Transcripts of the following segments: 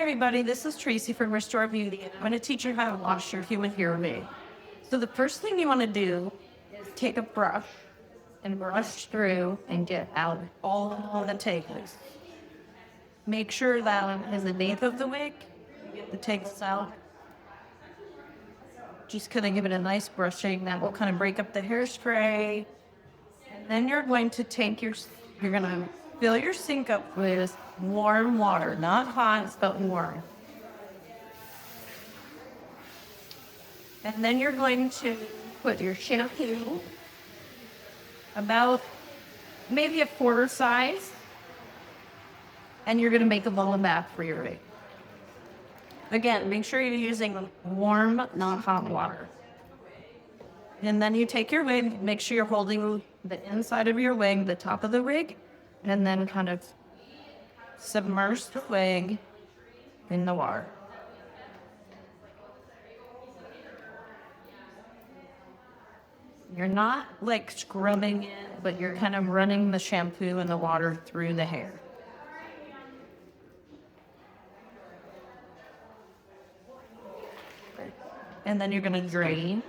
everybody, this is Tracy from Restore Beauty, and I'm going to teach you how to wash your human hair wig. So the first thing you want to do is take a brush and brush through and get out all the tangles. Make sure that is the nape of the wig, you get the tangles out. Just kind of give it a nice brushing. That will kind of break up the hairspray. And then you're going to take you're going to fill your sink up with warm water, not hot, but warm. And then you're going to put your shampoo about maybe a quarter size, and you're going to make a bubble bath for your wig. Again, make sure you're using warm, not hot water. And then you take your wig, make sure you're holding the inside of your wig, the top of the wig, and then kind of submerge the wig in the water. You're not like scrubbing it, but you're kind of running the shampoo and the water through the hair. And then you're going to drain.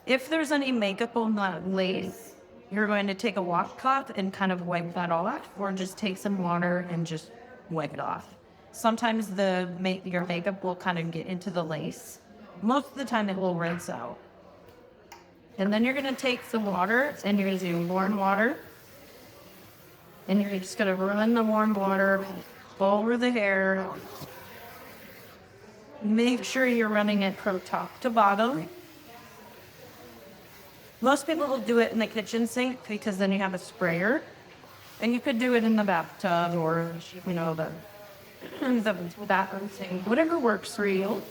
If there's any makeup on that lace, you're going to take a washcloth and kind of wipe that off, or just take some water and just wipe it off. Sometimes your makeup will kind of get into the lace. Most of the time it will rinse out. And then you're going to take some water, and you're going to do warm water. And you're just going to run the warm water over the hair. Make sure you're running it from top to bottom. Most people will do it in the kitchen sink because then you have a sprayer. And you could do it in the bathtub or, the bathroom sink, whatever works for you.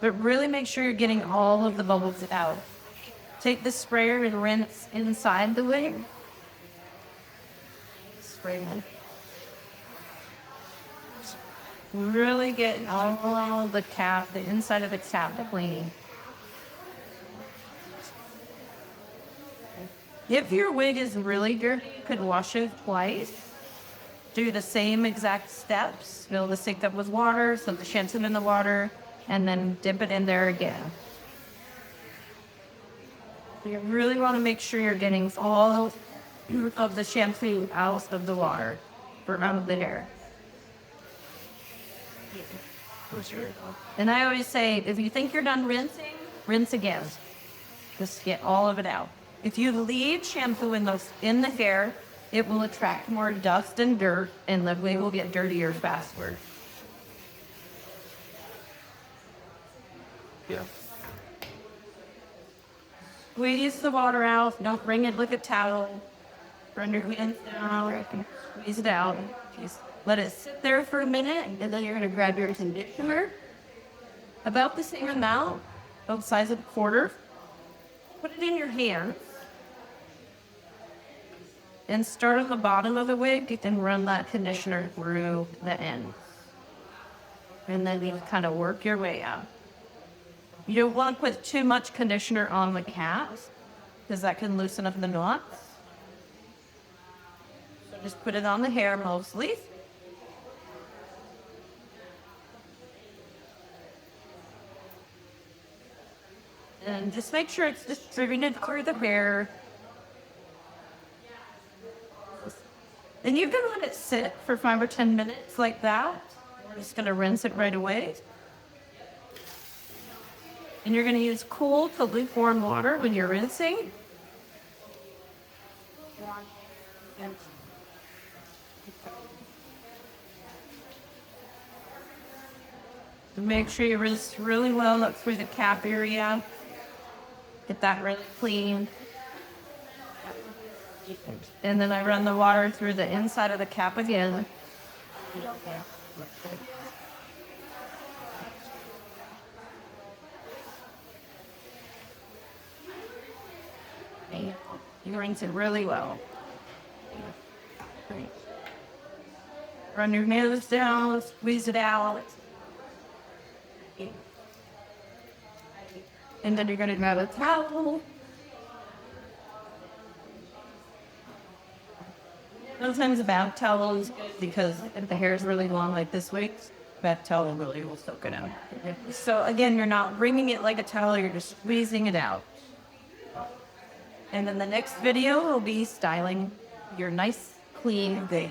But really make sure you're getting all of the bubbles out. Take the sprayer and rinse inside the wig. Spray it. Really get all of the cap, the inside of the cap clean. If your wig is really dirty, you could wash it twice. Do the same exact steps. Fill the sink up with water, soak the shampoo in the water, and then dip it in there again. You really want to make sure you're getting all of the shampoo out of the water, or out of the hair. And I always say, if you think you're done rinsing, rinse again. Just get all of it out. If you leave shampoo in the hair, it will attract more dust and dirt, and the wig will get dirtier faster. Yeah. Squeeze the water out. Don't wring it with a towel. Run your hands down. Squeeze it out. Just let it sit there for a minute, and then you're going to grab your conditioner. About the same amount, both sides of a quarter. Put it in your hand. And start on the bottom of the wig and run that conditioner through the end. And then you kind of work your way out. You don't want to put too much conditioner on the caps, because that can loosen up the knots. So just put it on the hair mostly. And just make sure it's distributed through the hair. And you can let it sit for 5 or 10 minutes like that. We're just going to rinse it right away. And you're going to use cool to lukewarm water when you're rinsing. Make sure you rinse really well up through the cap area. Get that really clean. And then I run the water through the inside of the cap again. You rinse it really well. Run your nose down, squeeze it out. And then you're going to grab a towel. Sometimes a bath towel is good because if the hair is really long like this wig, bath towel really will soak it out. So again, you're not wringing it like a towel, you're just squeezing it out. And then the next video will be styling your nice, clean wig.